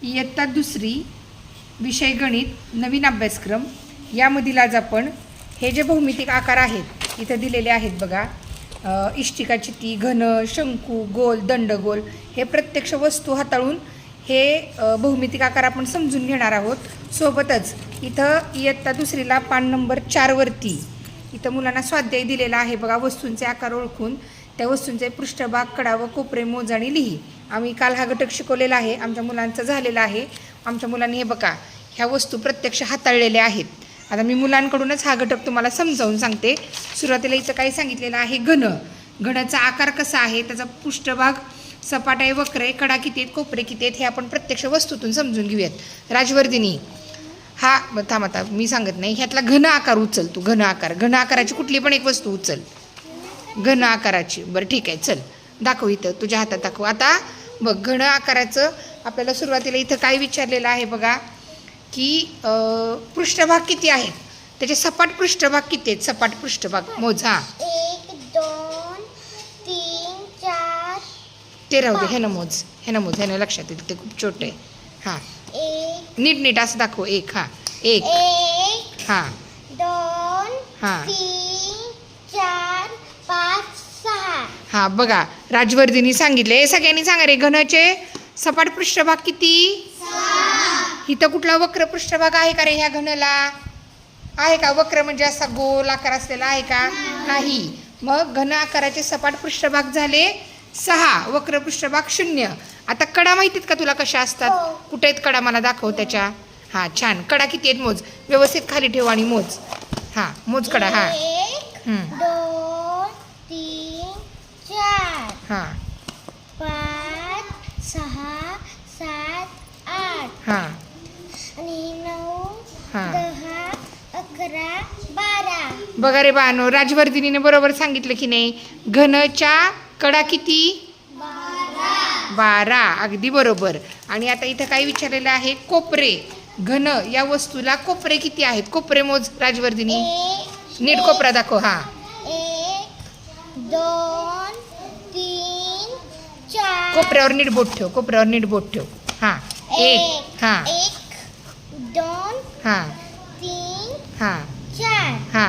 इयत्ता दुसरी विषय गणित नवीन अभ्यासक्रम यामधील आज आपण हे जे भौमितिक आकार आहेत इथं दिलेले आहेत बघा. इष्टिका चिती घन शंकू गोल दंडगोल हे प्रत्यक्ष वस्तू हाताळून हे भौमितिक आकार आपण समजून घेणार आहोत. सोबतच इथं इयत्ता दुसरीला पान नंबर 4 वरती इथं मुलांना स्वाध्याय दिलेला आहे बघा. वस्तूंचे आकार ओळखून त्या वस्तूंचे पृष्ठभाग कडा व कोपरे मोज आणि लिही. आम्ही काल हा घटक शिकवलेला आहे, आमच्या मुलांचा झालेला आहे. आमच्या मुलांनी हे बघा ह्या वस्तू प्रत्यक्ष हाताळलेल्या आहेत. आता मी मुलांकडूनच हा घटक तुम्हाला समजावून सांगते. सुरुवातीला इथं काय सांगितलेलं आहे, घन. घनाचा आकार कसा आहे, त्याचा पृष्ठभाग सपाट आहे, वक्र आहे, कडा किती आहेत, कोपरे किती आहेत हे आपण प्रत्यक्ष वस्तूतून समजून घेऊयात. राजवर्धिनी हा थांब, आता मी सांगत नाही, ह्यातला घन आकार उचल तू. घन आकाराची कुठली पण एक वस्तू उचल घन आकाराची. बरं ठीक आहे, चल दाखव, इथं तुझ्या हातात दाखव. आता बघ घन आकाराचं आपल्याला सुरुवातीला इथं काय विचारलेलं आहे बघा की पृष्ठभाग किती आहेत, त्याचे सपाट पृष्ठभाग किती आहेत, सपाट पृष्ठभाग मोज. हा 1 2 3 4 ते राहू दे, ह्यानं मोज, ह्यानं लक्षात येईल, ते खूप छोटे आहे. हां 1 नीट असं दाखव. 1 हा 1 हां 2 हां 3 4 5 6. हां बघा राजवर्धिनी सांगितले. सगळ्यांनी सांगा रे, घनाचे सपाट पृष्ठभाग किती. इथं कुठला वक्र पृष्ठभाग आहे का रे ह्या घनाला, आहे का? वक्र म्हणजे असा गोल आकार असलेला आहे का? नाही. मग घन आकाराचे सपाट पृष्ठभाग झाले 6, वक्र पृष्ठभाग 0. आता कडा माहितीत का तुला कशा असतात? कुठे आहेत कडा, मला दाखव त्याच्या. हां छान, कडा किती आहेत मोज, व्यवस्थित खाली ठेव आणि मोज. हां मोज कडा. हां 1 2 3 4 हां 5 6 7 8 हां आणि 9 हां 10 11 12. बघा रे बानो, राजवर्धिनीने बरोबर सांगितलं की नाही. घनच्या कडा किती 12, अगदी बरोबर. आणि आता इथं काय विचारलेलं आहे, कोपरे. घन या वस्तूला कोपरे किती आहेत, कोपरे मोज राजवर्धिनी. नीट कोपरा दाखव. हा 1 2 3 4. कोपऱ्यावर नीट बोट ठेव, कोपऱ्यावर नीट बोट ठेव. हा 1 हा 1 2 हा 3 हा 4 हा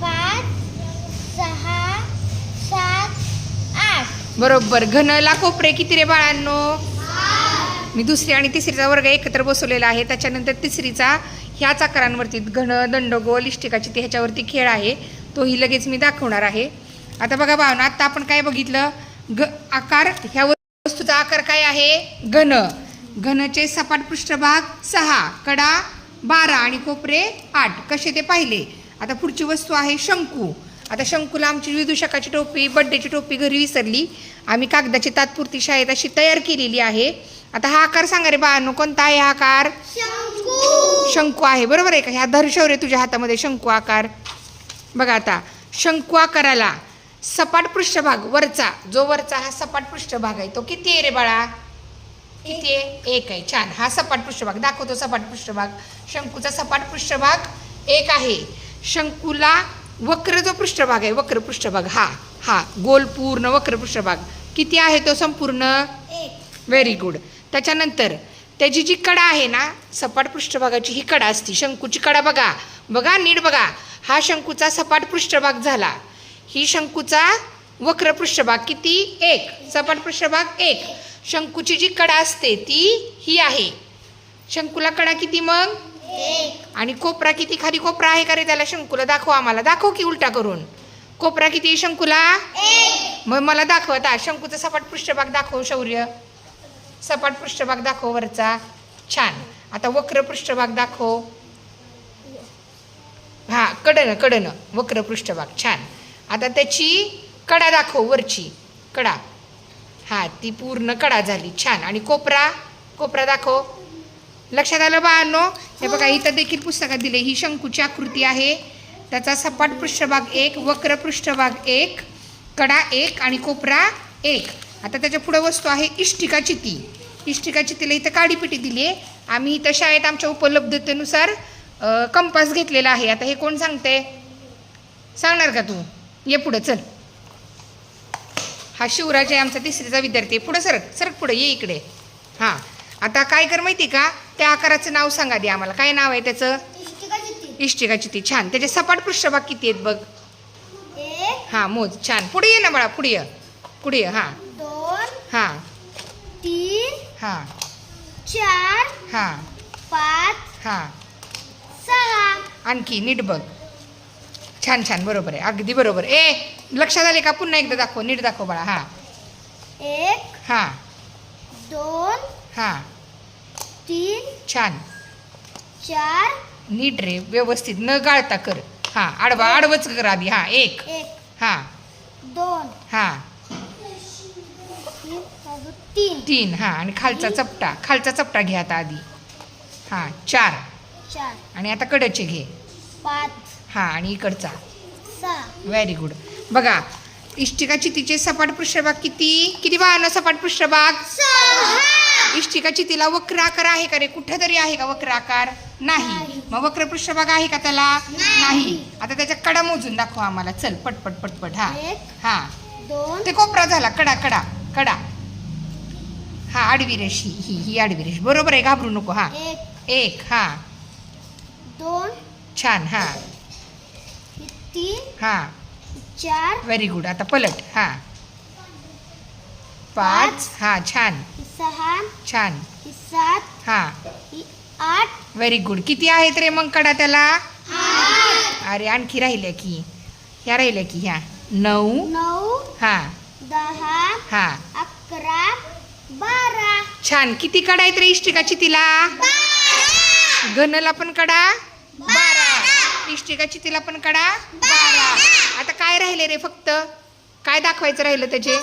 5 6 7 8. बरोबर. घनला कोपरे किती रे बाळांनो. मी दुसरी आणि तिसरीचा वर्ग एकत्र बसवलेला आहे. त्याच्यानंतर तिसरीचा ह्याच आकारांवरती घन दंडगोल इष्टिकाची ते ह्याच्यावरती खेळ आहे, तोही लगेच मी दाखवणार आहे. आता बघा भावना, आता आपण काय बघितलं, आकार, ह्या वस्तूचा आकार काय आहे, घन. घनचे सपाट पृष्ठभाग 6, कडा 12 आणि कोपरे 8 कसे ते पाहिले. आता पुढची वस्तू आहे शंकू. आता शंकूला आमची विदूषकाची टोपी, बड्डेची टोपी घरी विसरली, आम्ही कागदाची तात्पुरती शाळेत अशी तयार केलेली आहे. आता हा आकार सांगा रे बाळांनो, कोणता आहे हा आकार. शंकू आहे, बरोबर आहे का? ह्या दर्शव रे तुझ्या हातामध्ये शंकू आकार. बघा आता शंकू आकाराला सपाट पृष्ठभाग वरचा, जो वरचा हा सपाट पृष्ठभाग आहे तो किती आहे रे बाळा, किती आहे, 1 आहे. छान, हा सपाट पृष्ठभाग दाखवतो. सपाट पृष्ठभाग, शंकूचा सपाट पृष्ठभाग 1 आहे. शंकूला वक्र जो पृष्ठभाग आहे, वक्र पृष्ठभाग हा गोल पूर्ण वक्र पृष्ठभाग किती आहे तो, संपूर्ण 1. Very good. त्याच्यानंतर त्याची जी कडा आहे ना, सपाट पृष्ठभागाची ही कडा असती, शंकूची कडा. बघा नीट बघा, हा शंकूचा सपाट पृष्ठभाग झाला, ही शंकूचा वक्र पृष्ठभाग किती, 1, सपाट पृष्ठभाग 1. शंकूची जी कडा असते ती ही आहे. शंकूला कडा किती मग 1. आणि कोपरा किती, खाली कोपरा आहे का रे त्याला शंकूला, दाखव आम्हाला, दाखव की उलटा करून. कोपरा किती शंकूला 1. मग मला दाखव आता शंकूचा सपाट पृष्ठभाग दाखव. शौर्य, सपाट पृष्ठभाग दाखव वरचा. छान. आता वक्र पृष्ठभाग दाखव. हा कडनं वक्र पृष्ठभाग. छान. आता त्याची कडा दाखव, वरची कडा. हा ती पूर्ण कडा झाली. छान. आणि कोपरा दाखव. लक्षात आलं बाळांनो. हे बघा इथं देखील पुस्तकात दिले, ही शंकूची आकृती आहे, त्याचा सपाट पृष्ठभाग 1, वक्र पृष्ठभाग 1, कडा 1 आणि कोपरा 1. आता त्याच्या पुढे वस्तू आहे इष्टिका चिती. इष्टिका चितीला इथं काडीपेटी दिली आहे. आम्ही इथं शाळेत आमच्या उपलब्धतेनुसार कंपास घेतलेला आहे. आता हे कोण सांगते, सांगणार का तू? ये पुढं चल. हा शिवराज आहे आमचा तिसरीचा विद्यार्थी. पुढे सरक पुढे ये इकडे. हां आता काय कर माहिती का, त्या आकाराचं नाव सांगा दे आम्हाला. काय नाव आहे त्याचं? इष्टिकाची ती. छान. त्याचे सपाट पृष्ठभाग किती आहेत बघ. 1 हां मोज. छान. पुढे ये ना बाळा, पुढे ये. पुढे ये. हां 2 हां 3 हां 4 हां 5 हां. 6. आणखी नीट बघ. छान छान, बरोबर आहे, अगदी बरोबर. लक्षात आले का? पुन्हा एकदा दाखव, नीट दाखव बाळा. हां 1 हां 2 हां. 3 छान. 4 नीट रे, व्यवस्थित न गाळता कर. हां आडवंच कर आधी. हां 1 1 हां 2 हां 3 3 हां. आणि खालचा चपटा घे आता आधी. हां 4. 4 आणि आता कडचे घे. 5 हां आणि इकडचा. 6. Very good. बघा, इष्टिकाची तिचे सपाट पृष्ठभाग किती बाळांना सपाट पृष्ठभाग? 6. इष्टिकाची तिला वक्र आकार आहे का रे? कुठं तरी आहे का वक्र आकार? नाही. मग वक्र पृष्ठभाग आहे का त्याला? नाही. आता त्याच्या कडा मोजून दाखव आम्हाला. चल पटपट पटपट. हां 1 हां. 2 ते कोपरा झाला. कडा. हा आडवी रेष. ही आडवी रेष. बरोबर आहे, घाबरू नको. हां 1 हां 2 छान. हां 3 हां 4 व्हेरी गुड. आता पलट. हां 5 हां छान 6 छान. 7 हां 8 व्हेरी गुड. किती आहेत रे मग कडा त्याला? अरे आणखी राहिल्या की, ह्या राहिल्या की ह्या 9 9 हां 10 हां 11 12. छान. किती कडा आहेत रे इष्टिकाची तिला? घनला पण कडा 12. इष्टिकाची तिला पण कडा 12. आता काय राहिले रे? फक्त काय दाखवायचं राहिलं त्याचे?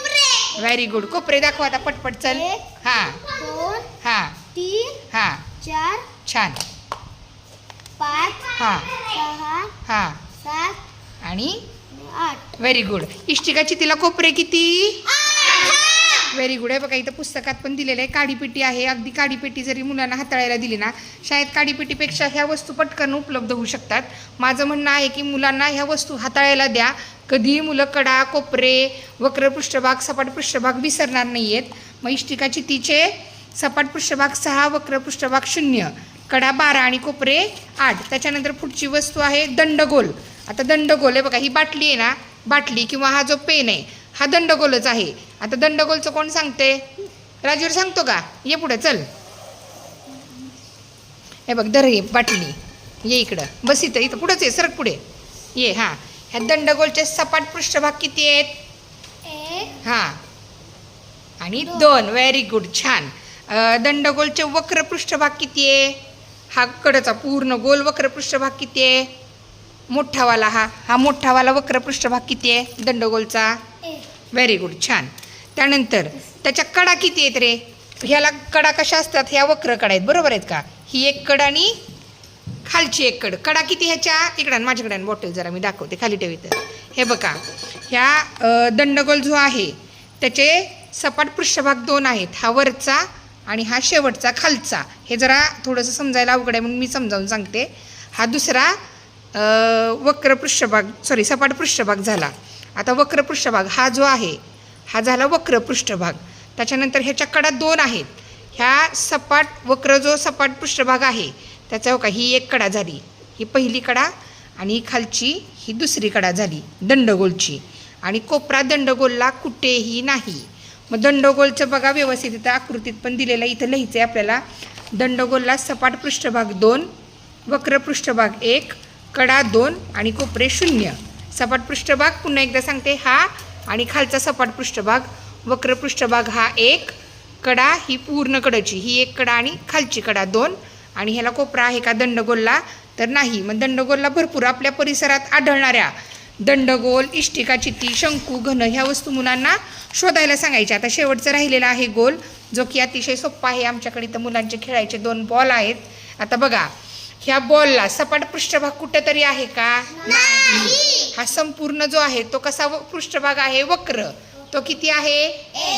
Very good. कोपरे दाखव आता पटपट. चल. 1 हां 2 हां 3 हां 4 छान. 5 हां 6 हां 7 आणि 8. Very good. इष्टिकाची तिला कोपरे किती? Very good. आहे बघा, इथं पुस्तकात पण दिलेलं आहे. काडीपेटी आहे. अगदी काडीपेटी जरी मुलांना हाताळायला दिली ना, शाळेत काडीपेटीपेक्षा ह्या वस्तू पटकन उपलब्ध होऊ शकतात. माझं म्हणणं आहे की मुलांना ह्या वस्तू हाताळायला द्या. कधीही मुलं कडा, कोपरे, वक्र पृष्ठभाग, सपाट पृष्ठभाग विसरणार नाही आहेत. मग इष्टिकाची तिचे सपाट पृष्ठभाग 6, वक्र पृष्ठभाग 0, कडा 12 आणि कोपरे 8. त्याच्यानंतर पुढची वस्तू आहे दंडगोल. आता दंडगोल आहे बघा, ही बाटली आहे ना, बाटली किंवा हा जो पेन आहे हा दंडगोलच आहे. आता दंडगोलचं कोण सांगते? राजूर सांगतो का? ये पुढे चल. हे बघ, धर ये बाटली. ये इकडं, बस इथं पुढंच आहे, सरक पुढे ये. हां ह्या दंडगोलचे सपाट पृष्ठभाग किती आहेत? 1 हां आणि 2. Very good. छान. दंडगोलचे वक्र पृष्ठभाग किती आहे? हा कडचा पूर्ण गोल वक्र पृष्ठभाग किती आहे? मोठावाला हा मोठावाला वक्र पृष्ठभाग किती आहे दंडगोलचा? 1. Very good. छान. त्यानंतर त्याच्या कडा किती आहेत रे? ह्याला कडा कशा असतात? ह्या वक्र कडा आहेत, बरोबर आहेत का? ही एक कड आणि खालची एक कड. कडा किती ह्याच्या? इकडं माझ्याकडे बॉटल जरा मी दाखवते, खाली ठेवते. हे बघा, ह्या दंडगोल जो आहे त्याचे सपाट पृष्ठभाग 2 आहेत. हा वरचा आणि हा शेवटचा खालचा. हे जरा थोडंसं समजायला अवघड आहे म्हणून मी समजावून सांगते. हा दुसरा वक्र पृष्ठभाग सपाट पृष्ठभाग झाला. आता वक्र पृष्ठभाग हा जो आहे हा झाला वक्र पृष्ठभाग. त्याच्यानंतर ह्याच्या कडा 2 आहेत. ह्या सपाट पृष्ठभाग आहे त्याचा का ही एक कडा झाली, ही पहिली कडा, आणि खालची ही दुसरी कडा झाली दंडगोलची. आणि कोपरा दंडगोलला कुठेही नाही. मग दंडगोलचं बघा व्यवस्थित इथं आकृतीत पण दिलेलं आहे. इथं लिहायचं आहे आपल्याला. दंडगोलला सपाट पृष्ठभाग 2, वक्र पृष्ठभाग 1, कडा 2 आणि कोपरे 0. सपाट पृष्ठभाग पुन्हा एकदा सांगते, हा आणि खालचा सपाट पृष्ठभाग. वक्र पृष्ठभाग हा 1, कडा ही पूर्ण कडची, ही एक कडा आणि खालची कडा 2. आणि ह्याला कोपरा आहे का दंडगोलला? तर नाही. मग दंडगोलला भरपूर आपल्या परिसरात आढळणाऱ्या दंडगोल, इष्टिका, चिती, शंकू, घन ह्या वस्तू मुलांना शोधायला सांगायच्या. आता शेवटचं राहिलेला आहे गोल, जो की अतिशय सोप्पा आहे. आमच्याकडे तर मुलांचे खेळायचे 2 बॉल आहेत. आता बघा, ह्या बॉलला सपाट पृष्ठभाग कुठेतरी आहे का? नाही. हा संपूर्ण जो आहे तो कसा पृष्ठभाग आहे? वक्र. तो किती आहे?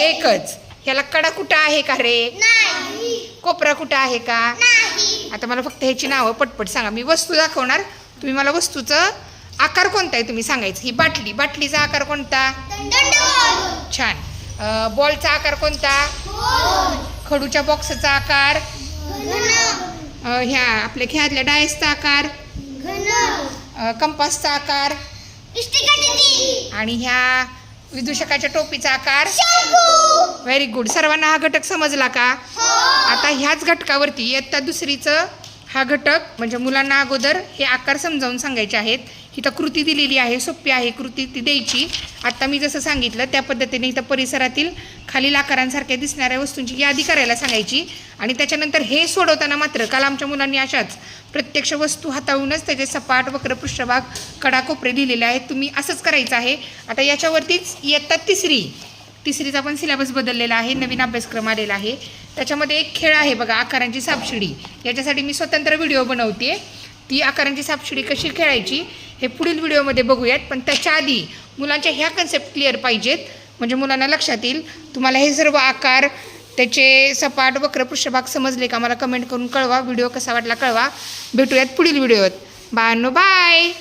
एकच. ह्याला कडा कुठं आहे का रे? नाही. कोपरा कुठं आहे का? नाही. आता मला फक्त ह्याची नावं पटपट सांगा. मी वस्तू दाखवणार, तुम्ही मला वस्तूचं आकार कोणता आहे तुम्ही सांगायचं. ही बाटली, बाटलीचा आकार कोणता? दंडगोल. छान. बॉलचा आकार कोणता? खडूच्या बॉक्सचा आकार, घन ह्या आपल्या खेळातल्या डायसचा आकार, घन कंपासचा आकार इष्टिकाची आणि ह्या विदूषकाच्या टोपीचा आकार. शंकू व्हेरी गुड. सर्वांना हा घटक समजला का? आता ह्याच घटकावरती इयत्ता दुसरीचं हा घटक म्हणजे मुलांना अगोदर हे आकार समजावून सांगायचे आहेत. इथं कृती दिलेली आहे, सोपी आहे कृती ती द्यायची. आत्ता मी जसं सांगितलं त्या पद्धतीने इथं परिसरातील खालील आकारांसारख्या दिसणाऱ्या वस्तूंची यादी करायला सांगायची आणि त्याच्यानंतर हे सोडवताना मात्र काल आमच्या मुलांनी अशाच प्रत्यक्ष वस्तू हाताळूनच त्याचे सपाट वक्र पृष्ठभाग कडा कोपरे लिहिलेले आहेत. तुम्ही असंच करायचं आहे. आता याच्यावरतीच इयत्ता तिसरीचा पण सिलेबस बदललेला आहे, नवीन अभ्यासक्रम आलेला आहे. त्याच्यामध्ये एक खेळ आहे बघा, आकारांची सापशिडी. याच्यासाठी मी स्वतंत्र व्हिडिओ बनवते. ती आकारांची सापशिडी कशी खेळायची हे पुढील व्हिडिओमध्ये बघूयात. पण त्याच्या आधी मुलांच्या ह्या कन्सेप्ट क्लिअर पाहिजेत म्हणजे मुलांना लक्षात येईल. तुम्हाला हे सर्व आकार त्याचे सपाट वक्र पृष्ठभाग समजले का? मला कमेंट करून कळवा. व्हिडिओ कसा वाटला कळवा. भेटूयात पुढील व्हिडिओत. बाय.